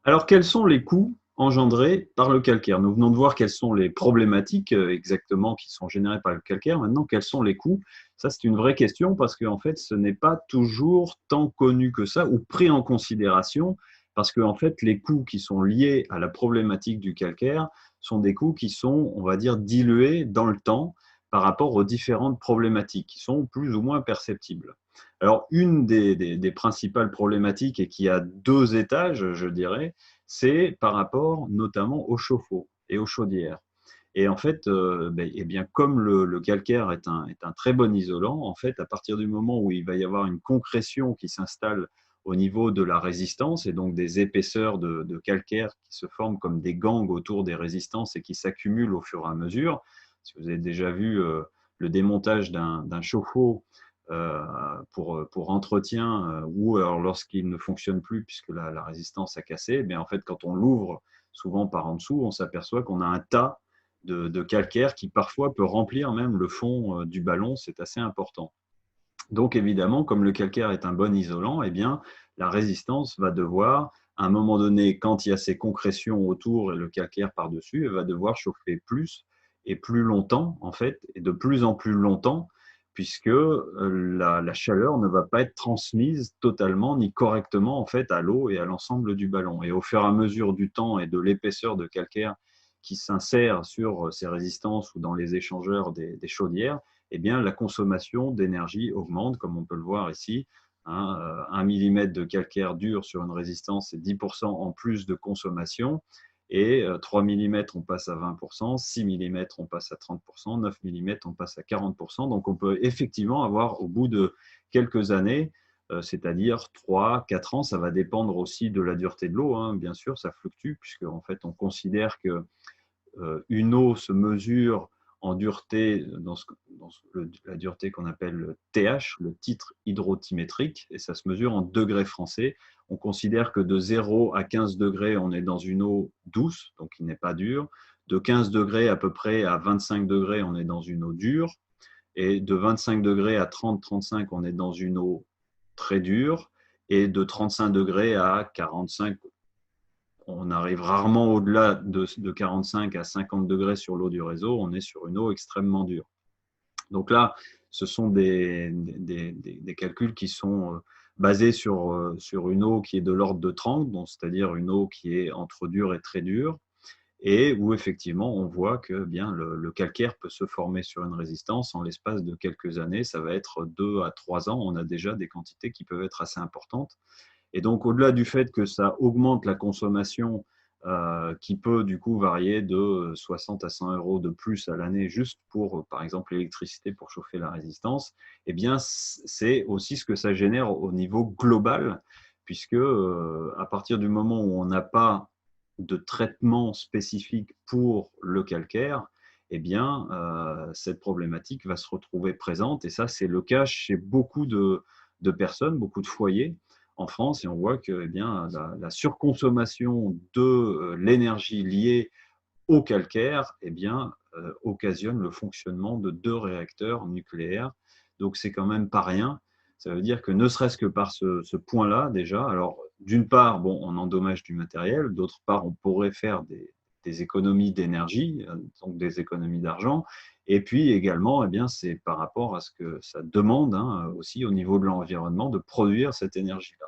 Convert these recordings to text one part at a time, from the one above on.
Alors, quels sont les coûts engendrés par le calcaire? Nous venons de voir quelles sont les problématiques exactement qui sont générées par le calcaire. Maintenant, quels sont les coûts? Ça, c'est une vraie question parce qu'en fait, ce n'est pas toujours tant connu que ça ou pris en considération parce qu'en fait, les coûts qui sont liés à la problématique du calcaire sont des coûts qui sont, on va dire, dilués dans le temps par rapport aux différentes problématiques qui sont plus ou moins perceptibles. Alors, une des principales problématiques et qui a deux étages, je dirais, c'est par rapport notamment aux chauffe-eau et aux chaudières. Et en fait, eh bien, comme le calcaire est un très bon isolant, en fait, à partir du moment où il va y avoir une concrétion qui s'installe au niveau de la résistance et donc des épaisseurs de calcaire qui se forment comme des gangs autour des résistances et qui s'accumulent au fur et à mesure. Si vous avez déjà vu le démontage d'un chauffe-eau pour entretien ou alors lorsqu'il ne fonctionne plus puisque la résistance a cassé, en fait, quand on l'ouvre souvent par en dessous, on s'aperçoit qu'on a un tas de calcaire qui parfois peut remplir même le fond du ballon. C'est assez important. Donc évidemment, comme le calcaire est un bon isolant, la résistance va devoir, à un moment donné, quand il y a ces concrétions autour et le calcaire par-dessus, elle va devoir chauffer plus et plus longtemps, en fait, et de plus en plus longtemps, puisque la chaleur ne va pas être transmise totalement ni correctement en fait à l'eau et à l'ensemble du ballon. Et au fur et à mesure du temps et de l'épaisseur de calcaire qui s'insère sur ces résistances ou dans les échangeurs des chaudières, la consommation d'énergie augmente, comme on peut le voir ici. 1 mm de calcaire dur sur une résistance, c'est 10% en plus de consommation. Et 3 mm, on passe à 20%, 6 mm, on passe à 30%, 9 mm, on passe à 40%. Donc, on peut effectivement avoir, au bout de quelques années, c'est-à-dire 3, 4 ans, ça va dépendre aussi de la dureté de l'eau, bien sûr, ça fluctue, puisque en fait, on considère que une eau se mesure en dureté, la dureté qu'on appelle le TH, le titre hydrotimétrique, et ça se mesure en degrés français. On considère que de 0 à 15 degrés, on est dans une eau douce, donc qui n'est pas dure. De 15 degrés à peu près à 25 degrés, on est dans une eau dure. Et de 25 degrés à 30-35, on est dans une eau très dure. Et de 35 degrés à 45, on arrive rarement au-delà de 45 à 50 degrés sur l'eau du réseau, on est sur une eau extrêmement dure. Donc là, ce sont des calculs qui sont basés sur une eau qui est de l'ordre de 30, c'est-à-dire une eau qui est entre dure et très dure, et où effectivement on voit que le calcaire peut se former sur une résistance en l'espace de quelques années. Ça va être 2 à 3 ans, on a déjà des quantités qui peuvent être assez importantes. Et donc, au-delà du fait que ça augmente la consommation qui peut du coup varier de 60 à 100 euros de plus à l'année juste pour, par exemple, l'électricité pour chauffer la résistance, c'est aussi ce que ça génère au niveau global, puisque à partir du moment où on n'a pas de traitement spécifique pour le calcaire, cette problématique va se retrouver présente. Et ça, c'est le cas chez beaucoup de personnes, beaucoup de foyers en France, et on voit que la surconsommation de l'énergie liée au calcaire occasionne le fonctionnement de 2 réacteurs nucléaires. Donc, c'est quand même pas rien. Ça veut dire que ne serait-ce que par ce point-là, déjà, alors d'une part, bon, on endommage du matériel, d'autre part, on pourrait faire des économies d'énergie, donc des économies d'argent. Et puis également, c'est par rapport à ce que ça demande aussi au niveau de l'environnement de produire cette énergie-là.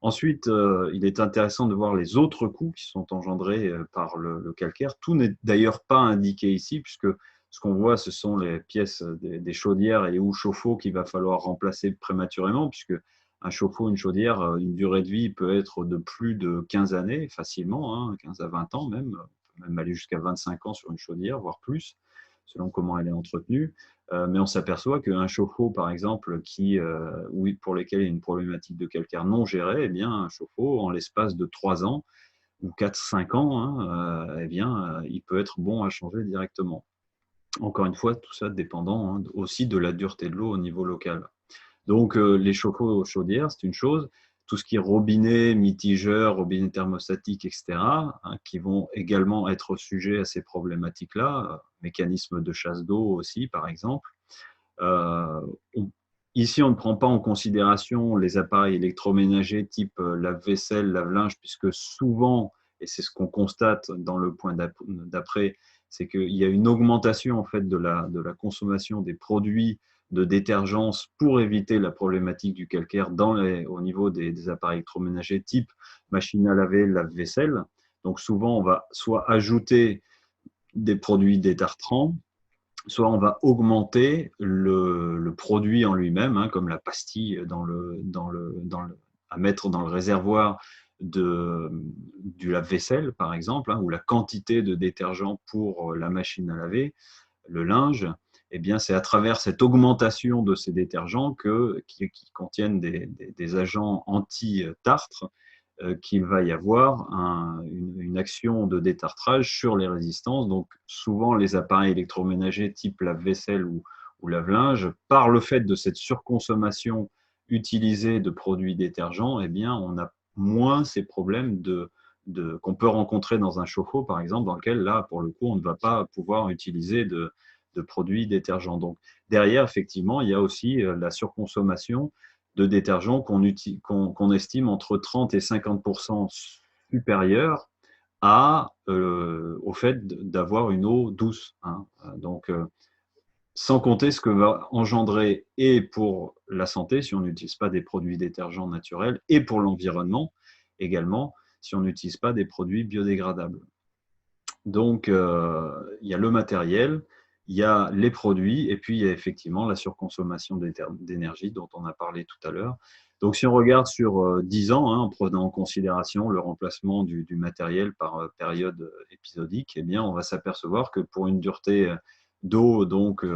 Ensuite, il est intéressant de voir les autres coûts qui sont engendrés par le calcaire. Tout n'est d'ailleurs pas indiqué ici, puisque ce qu'on voit, ce sont les pièces des chaudières et ou chauffe-eau qu'il va falloir remplacer prématurément, puisque un chauffe-eau, une chaudière, une durée de vie peut être de plus de 15 années facilement, 15 à 20 ans même, on peut même aller jusqu'à 25 ans sur une chaudière, voire plus, selon comment elle est entretenue. Mais on s'aperçoit qu'un chauffe-eau, par exemple, pour lequel il y a une problématique de calcaire non gérée, un chauffe-eau, en l'espace de 3 ans ou 4-5 ans, il peut être bon à changer directement. Encore une fois, tout ça dépendant aussi de la dureté de l'eau au niveau local. Donc, les chauffe-eau chaudières, c'est une chose. Tout ce qui est robinet, mitigeur, robinet thermostatique, etc., qui vont également être sujets à ces problématiques-là. Mécanisme de chasse d'eau aussi, par exemple. On Ici, on ne prend pas en considération les appareils électroménagers type lave-vaisselle, lave-linge, puisque souvent, et c'est ce qu'on constate dans le point d'après, c'est qu'il y a une augmentation en fait de la consommation des produits de détergence pour éviter la problématique du calcaire au niveau des appareils électroménagers type machine à laver, lave-vaisselle. Donc souvent, on va soit ajouter des produits détartrants, soit on va augmenter le produit en lui-même, hein, comme la pastille à mettre dans le réservoir du lave-vaisselle, par exemple, hein, ou la quantité de détergent pour la machine à laver, le linge. Eh bien, c'est à travers cette augmentation de ces détergents qui contiennent des agents anti-tartre qu'il va y avoir une action de détartrage sur les résistances. Donc, souvent, les appareils électroménagers type lave-vaisselle ou lave-linge, par le fait de cette surconsommation utilisée de produits détergents, eh bien, on a moins ces problèmes qu'on peut rencontrer dans un chauffe-eau, par exemple, dans lequel, là, pour le coup, on ne va pas pouvoir utiliser de produits détergents. Donc, derrière, effectivement, il y a aussi la surconsommation de détergents qu'on estime entre 30 et 50% supérieurs au fait d'avoir une eau douce, hein. Donc, sans compter ce que va engendrer et pour la santé, si on n'utilise pas des produits détergents naturels, et pour l'environnement également, si on n'utilise pas des produits biodégradables. Donc, il y a le matériel, il y a les produits, et puis il y a effectivement la surconsommation d'énergie dont on a parlé tout à l'heure. Donc, si on regarde sur 10 ans, hein, en prenant en considération le remplacement du matériel par période épisodique, eh bien, on va s'apercevoir que pour une dureté d'eau donc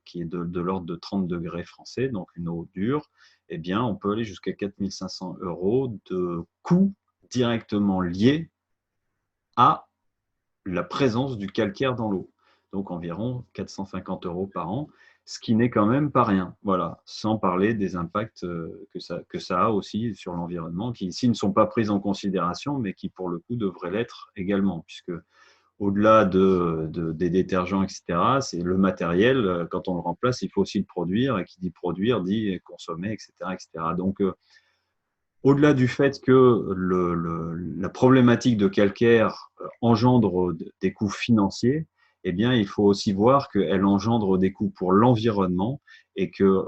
qui est de l'ordre de 30 degrés français, donc une eau dure, eh bien, on peut aller jusqu'à 4 500 € de coûts directement liés à la présence du calcaire dans l'eau. Donc environ 450 € par an, ce qui n'est quand même pas rien. Voilà, sans parler des impacts que ça a aussi sur l'environnement, qui ici ne sont pas pris en considération, mais qui pour le coup devraient l'être également, puisque au-delà des détergents, etc., c'est le matériel, quand on le remplace, il faut aussi le produire, et qui dit produire dit consommer, etc. etc. Donc, au-delà du fait que la problématique de calcaire engendre des coûts financiers, eh bien, il faut aussi voir qu'elle engendre des coûts pour l'environnement et que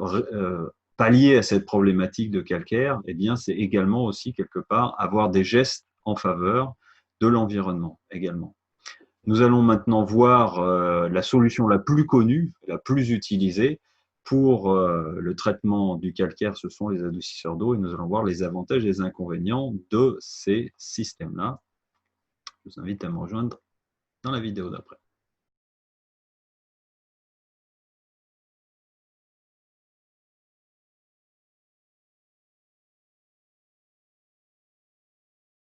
pallier à cette problématique de calcaire, eh bien, c'est également aussi quelque part avoir des gestes en faveur de l'environnement également. Nous allons maintenant voir la solution la plus connue, la plus utilisée pour le traitement du calcaire, ce sont les adoucisseurs d'eau, et nous allons voir les avantages et les inconvénients de ces systèmes-là. Je vous invite à me rejoindre dans la vidéo d'après.